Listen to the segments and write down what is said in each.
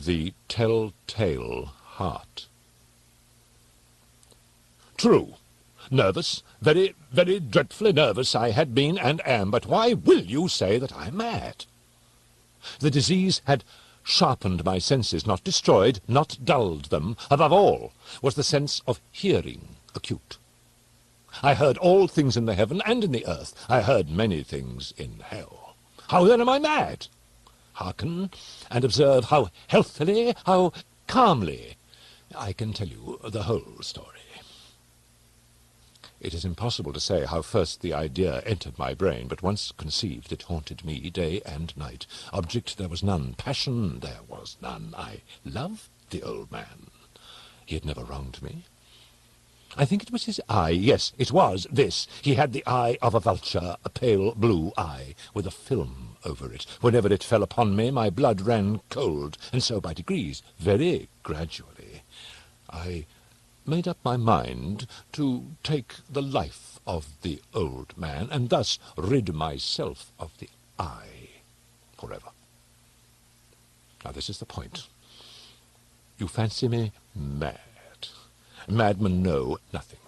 The Telltale Heart. True. Nervous, very, very dreadfully nervous I had been and am, but why will you say that I am mad? The disease had sharpened my senses, not destroyed, not dulled them. Above all was the sense of hearing acute. I heard all things in the heaven and in the earth. I heard many things in hell. How then am I mad? Hearken and observe how healthily, how calmly I can tell you the whole story. It is impossible to say how first the idea entered my brain, but once conceived it haunted me day and night. Object there was none, passion there was none. I loved the old man. He had never wronged me. I think it was his eye. Yes, it was this. He had the eye of a vulture, a pale blue eye, with a film over it. Whenever it fell upon me, my blood ran cold, and so by degrees, very gradually, I made up my mind to take the life of the old man, and thus rid myself of the eye forever. Now this is the point. You fancy me mad. Madmen know nothing.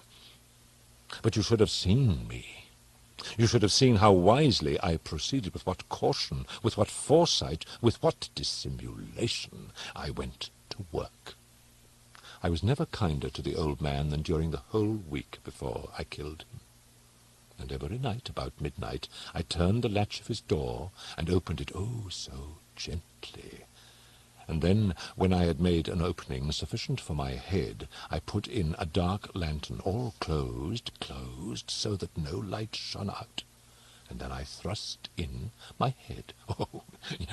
But you should have seen me. You should have seen how wisely I proceeded, with what caution, with what foresight, with what dissimulation I went to work. I was never kinder to the old man than during the whole week before I killed him. And every night, about midnight, I turned the latch of his door and opened it, oh, so gently. And then, when I had made an opening sufficient for my head, I put in a dark lantern, all closed, so that no light shone out. And then I thrust in my head. Oh,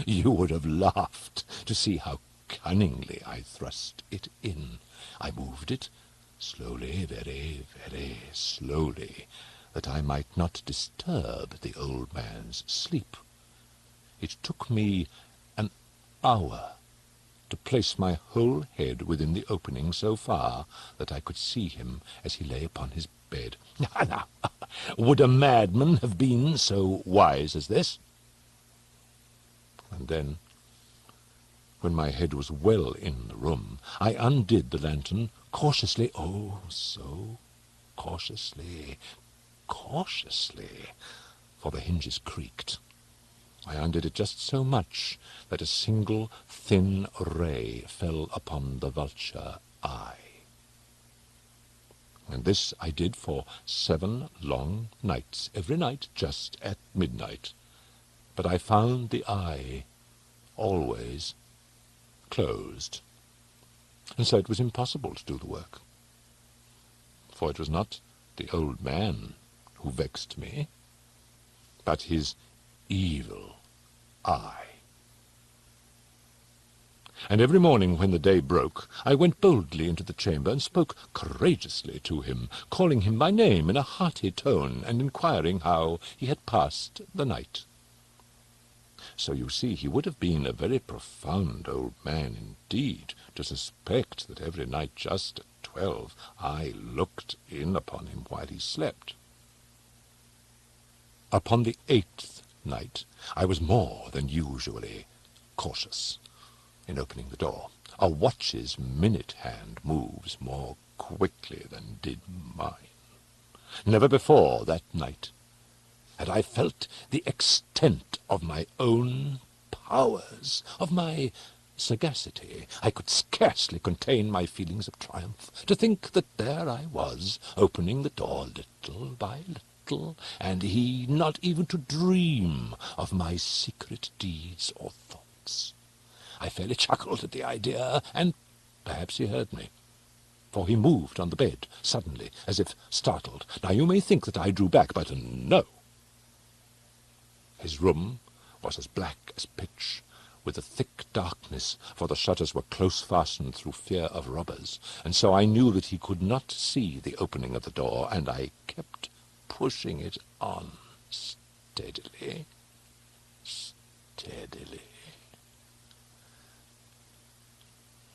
you would have laughed to see how cunningly I thrust it in. I moved it slowly, very, very slowly, that I might not disturb the old man's sleep. It took me an hour to place my whole head within the opening so far that I could see him as he lay upon his bed. Now, would a madman have been so wise as this? And then, when my head was well in the room, I undid the lantern cautiously, oh, so cautiously, for the hinges creaked. I undid it just so much that a single thin ray fell upon the vulture eye. And this I did for 7 long nights, every night just at midnight. But I found the eye always closed, and so it was impossible to do the work. For it was not the old man who vexed me, but his evil eye. And every morning when the day broke, I went boldly into the chamber and spoke courageously to him, calling him by name in a hearty tone, and inquiring how he had passed the night. So you see, he would have been a very profound old man indeed to suspect that every night just at 12 I looked in upon him while he slept. Upon the 8th night I was more than usually cautious in opening the door. A watch's minute hand moves more quickly than did mine. Never before that night had I felt the extent of my own powers, of my sagacity. I could scarcely contain my feelings of triumph, to think that there I was, opening the door little by little, and he not even to dream of my secret deeds or thoughts. I fairly chuckled at the idea, and perhaps he heard me, for he moved on the bed suddenly, as if startled. Now you may think that I drew back, but no. His room was as black as pitch, with a thick darkness, for the shutters were close fastened through fear of robbers, and so I knew that he could not see the opening of the door, and I kept pushing it on steadily.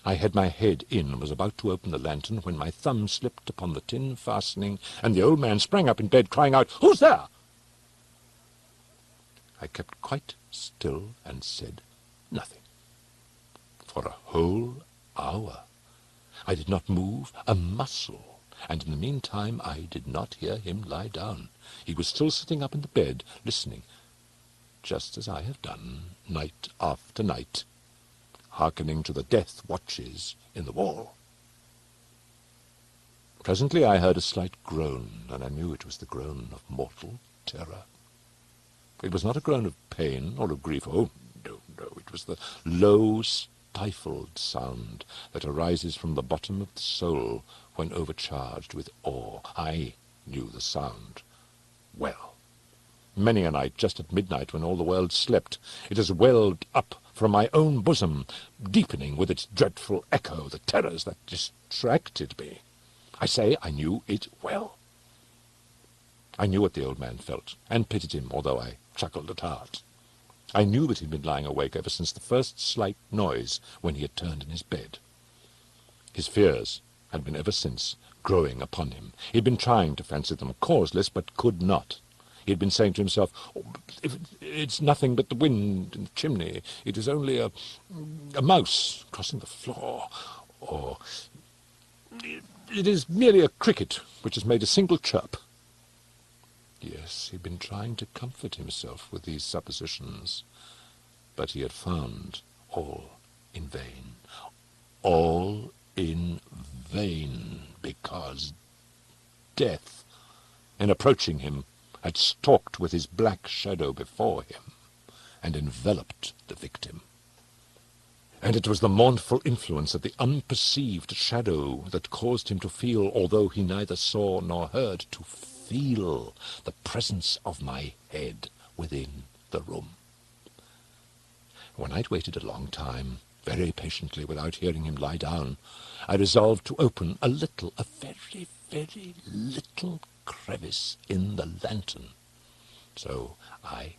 I had my head in and was about to open the lantern when my thumb slipped upon the tin fastening, and the old man sprang up in bed, crying out, "Who's there?" I kept quite still and said nothing. For a whole hour. I did not move a muscle, and in the meantime I did not hear him lie down. He was still sitting up in the bed, listening, just as I have done night after night, hearkening to the death watches in the wall. Presently I heard a slight groan, and I knew it was the groan of mortal terror. It was not a groan of pain or of grief. Oh, no, no, it was the low, stifled sound that arises from the bottom of the soul when overcharged with awe. I knew the sound well. Many a night, just at midnight, when all the world slept, it has welled up from my own bosom, deepening with its dreadful echo the terrors that distracted me. I say I knew it well. I knew what the old man felt, and pitied him, although I chuckled at heart. I knew that he had been lying awake ever since the first slight noise when he had turned in his bed. His fears had been ever since growing upon him. He had been trying to fancy them causeless, but could not. He had been saying to himself, "Oh, if it's nothing but the wind in the chimney, it is only a mouse crossing the floor, or it is merely a cricket which has made a single chirp." Yes, he had been trying to comfort himself with these suppositions, but he had found all in vain. All in vain, because death, in approaching him, had stalked with his black shadow before him, and enveloped the victim. And it was the mournful influence of the unperceived shadow that caused him to feel, although he neither saw nor heard, to feel the presence of my head within the room. When I'd waited a long time, very patiently, without hearing him lie down, I resolved to open a very, very little crevice in the lantern. So I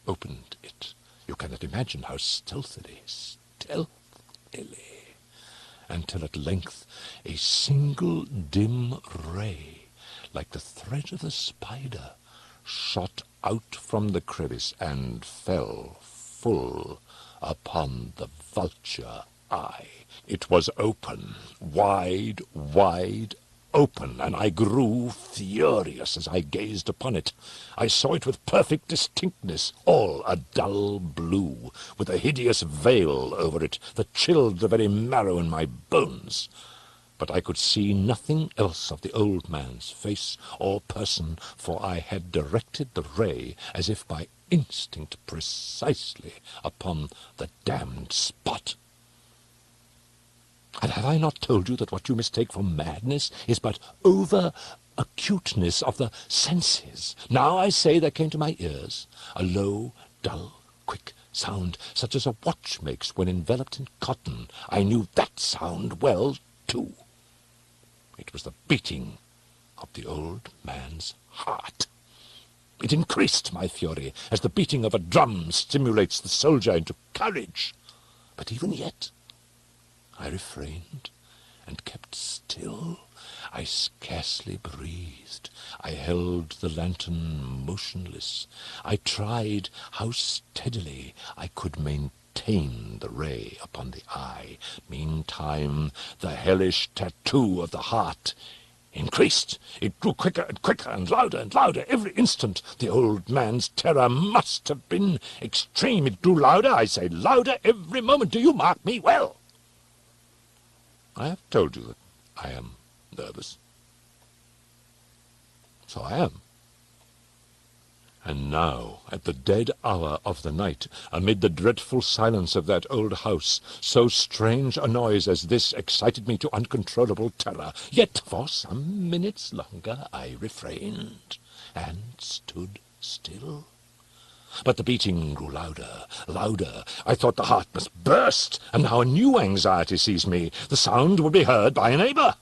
opened it. You cannot imagine how stealthily, until at length a single dim ray, like the thread of a spider, shot out from the crevice and fell full upon the vulture eye. It was open, wide, wide open, and I grew furious as I gazed upon it. I saw it with perfect distinctness, all a dull blue, with a hideous veil over it that chilled the very marrow in my bones. But I could see nothing else of the old man's face or person, for I had directed the ray, as if by instinct, precisely upon the damned spot. And have I not told you that what you mistake for madness is but over-acuteness of the senses? Now I say there came to my ears a low, dull, quick sound, such as a watch makes when enveloped in cotton. I knew that sound well, too. It was the beating of the old man's heart. It increased my fury, as the beating of a drum stimulates the soldier into courage. But even yet I refrained and kept still. I scarcely breathed. I held the lantern motionless. I tried how steadily I could maintain the ray upon the eye. Meantime, the hellish tattoo of the heart increased. It grew quicker and quicker and louder every instant. The old man's terror must have been extreme. It grew louder, I say, louder every moment. Do you mark me well? I have told you that I am nervous. So I am. And now, at the dead hour of the night, amid the dreadful silence of that old house, so strange a noise as this excited me to uncontrollable terror. Yet for some minutes longer I refrained, and stood still. But the beating grew louder, louder. I thought the heart must burst, and now a new anxiety seized me. The sound would be heard by a neighbour.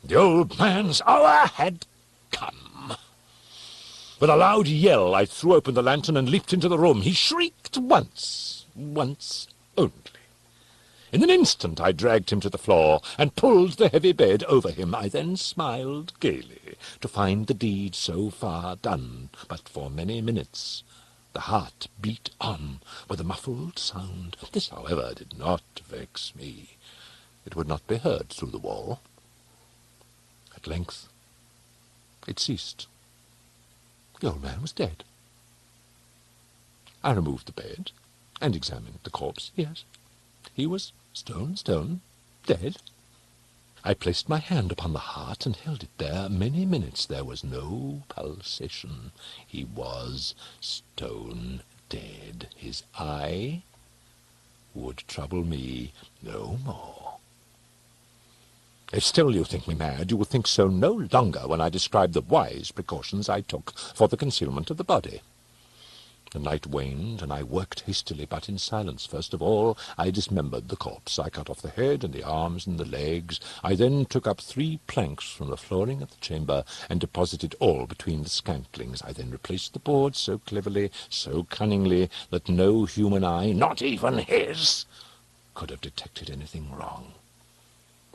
The old man's hour had come. With a loud yell, I threw open the lantern and leaped into the room. He shrieked once only. In an instant I dragged him to the floor and pulled the heavy bed over him. I then smiled gaily to find the deed so far done, but for many minutes the heart beat on with a muffled sound. This, however, did not vex me. it would not be heard through the wall. At length it ceased. The old man was dead. I removed the bed and examined the corpse. Yes, he was stone dead. I placed my hand upon the heart and held it there many minutes. There was no pulsation. He was stone dead. His eye would trouble me no more. If still you think me mad, you will think so no longer when I describe the wise precautions I took for the concealment of the body. The night waned, and I worked hastily, but in silence. First of all, I dismembered the corpse. I cut off the head and the arms and the legs. I then took up 3 planks from the flooring of the chamber and deposited all between the scantlings. I then replaced the boards so cleverly, so cunningly, that no human eye, not even his, could have detected anything wrong.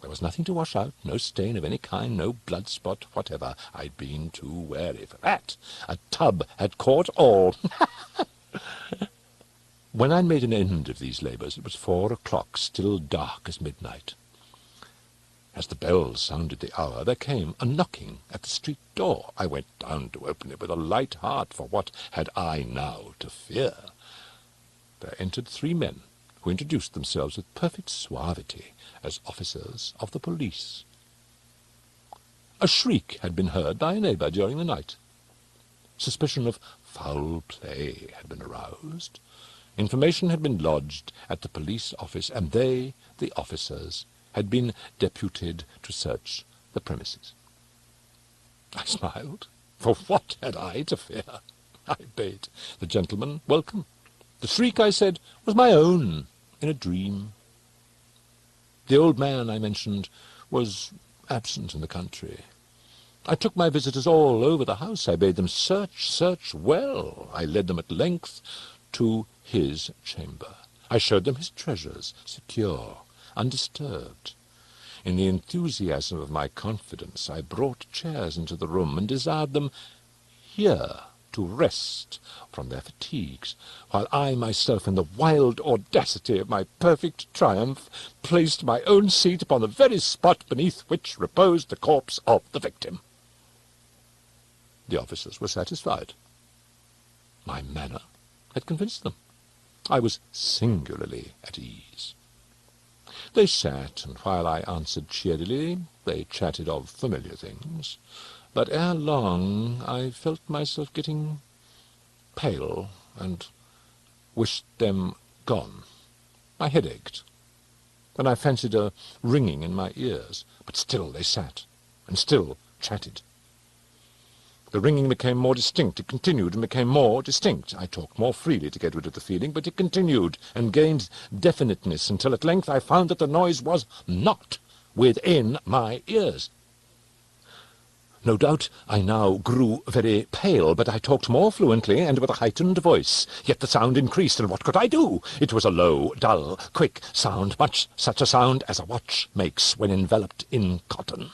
There was nothing to wash out, no stain of any kind, no blood spot whatever. I'd been too wary for that. A tub had caught all. When I'd made an end of these labours, it was 4 o'clock, still dark as midnight. As the bells sounded the hour, there came a knocking at the street door. I went down to open it with a light heart, for what had I now to fear? There entered 3 men, who introduced themselves with perfect suavity as officers of the police. A shriek had been heard by a neighbour during the night. Suspicion of foul play had been aroused. Information had been lodged at the police office, and they, the officers, had been deputed to search the premises. I smiled, for what had I to fear? I bade the gentleman welcome. The shriek, I said, was my own, in a dream. The old man, I mentioned, was absent in the country. I took my visitors all over the house. I bade them search well. I led them at length to his chamber. I showed them his treasures, secure, undisturbed. In the enthusiasm of my confidence, I brought chairs into the room and desired them here to rest from their fatigues, while I myself, in the wild audacity of my perfect triumph, placed my own seat upon the very spot beneath which reposed the corpse of the victim. The officers were satisfied. My manner had convinced them. I was singularly at ease. They sat, and while I answered cheerily, they chatted of familiar things. But ere long I felt myself getting pale, and wished them gone. My head ached, and I fancied a ringing in my ears. But still they sat, and still chatted. The ringing became more distinct. It continued and became more distinct. I talked more freely to get rid of the feeling, but it continued and gained definiteness until at length I found that the noise was not within my ears. No doubt I now grew very pale, but I talked more fluently and with a heightened voice. Yet the sound increased, and what could I do? It was a low, dull, quick sound, much such a sound as a watch makes when enveloped in cotton.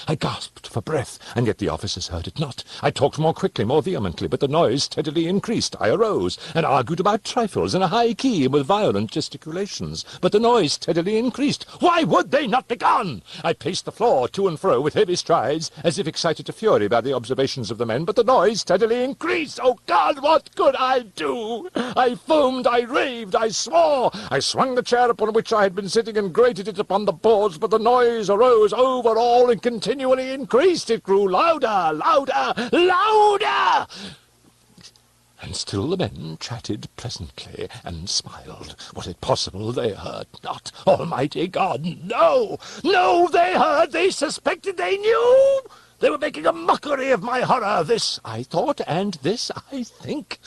I gasped for breath, and yet the officers heard it not. I talked more quickly, more vehemently, but the noise steadily increased. I arose and argued about trifles in a high key and with violent gesticulations, but the noise steadily increased. Why would they not be gone? I paced the floor to and fro with heavy strides, as if excited to fury by the observations of the men, but the noise steadily increased. Oh, God, what could I do? I foamed, I raved, I swore. I swung the chair upon which I had been sitting and grated it upon the boards, but the noise arose over all and continually increased. It grew louder, louder, louder! And still the men chatted pleasantly and smiled. Was it possible they heard not? Almighty God, no! No, they heard, they suspected, they knew! They were making a mockery of my horror. This I thought, and this I think.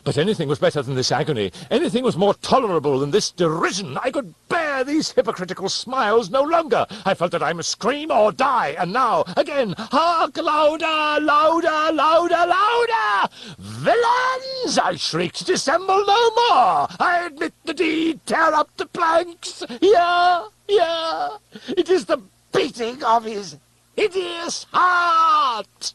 But anything was better than this agony. Anything was more tolerable than this derision. I could bear these hypocritical smiles no longer. I felt that I must scream or die. And now, again, hark, louder, louder, louder, louder! Villains! I shrieked, dissemble no more. I admit the deed, tear up the planks. Here, here, it is the beating of his hideous heart!